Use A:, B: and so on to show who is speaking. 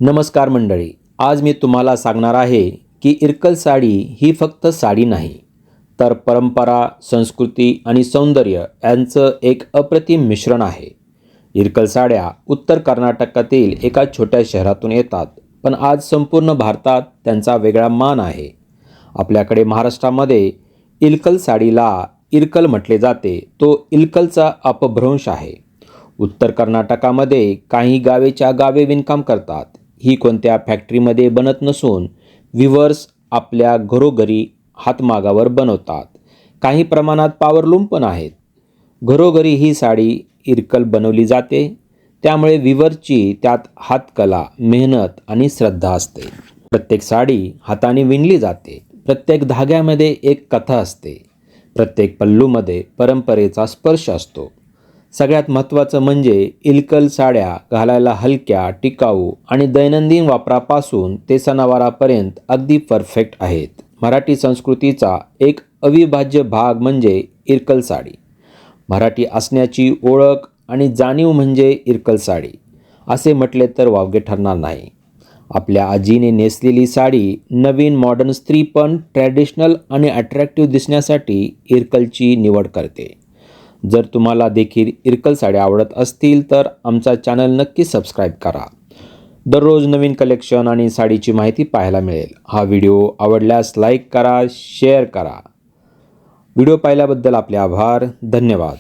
A: नमस्कार मंडळी, आज मी तुम्हाला सांगणार आहे की इरकल साडी ही फक्त साडी नाही, तर परंपरा, संस्कृती आणि सौंदर्य यांचं एक अप्रतिम मिश्रण आहे. इरकल साड्या उत्तर कर्नाटकातील एका छोट्या शहरातून येतात, पण आज संपूर्ण भारतात त्यांचा वेगळा मान आहे. आपल्याकडे महाराष्ट्रामध्ये इरकल साडीला इरकल म्हटले जाते. तो इरकलचा अपभ्रंश आहे. उत्तर कर्नाटकामध्ये काही गावेच्या गावे विणकाम करतात. ही कोणत्या फॅक्टरीमध्ये बनत नसून विवर्स आपल्या घरोघरी हातमागावर बनवतात. काही प्रमाणात पॉवरलूम पण आहेत. घरोघरी ही साडी इरकल बनवली जाते, त्यामुळे विवरची त्यात हातकला, मेहनत आणि श्रद्धा असते. प्रत्येक साडी हाताने विणली जाते. प्रत्येक धाग्यामध्ये एक कथा असते. प्रत्येक पल्लूमध्ये परंपरेचा स्पर्श असतो. सगळ्यात महत्त्वाचं म्हणजे इरकल साड्या घालायला हलक्या, टिकाऊ आणि दैनंदिन वापरापासून ते सणावारापर्यंत अगदी परफेक्ट आहेत. मराठी संस्कृतीचा एक अविभाज्य भाग म्हणजे इरकल साडी. मराठी असण्याची ओळख आणि जाणीव म्हणजे इरकल साडी असे म्हटले तर वावगे ठरणार नाही. आपल्या आजीने नेसलेली साडी नवीन मॉडर्न स्त्री पण ट्रॅडिशनल आणि अट्रॅक्टिव्ह दिसण्यासाठी इरकलची निवड करते. जर तुम्हाला देखील इरकल साड्या आवडत असतील तर आमचा चॅनल नक्की सबस्क्राईब करा. दररोज नवीन कलेक्शन आणि साडीची माहिती पाहायला मिळेल. हा व्हिडिओ आवडल्यास लाईक करा, शेअर करा. व्हिडिओ पाहिल्याबद्दल आपले आभार. धन्यवाद.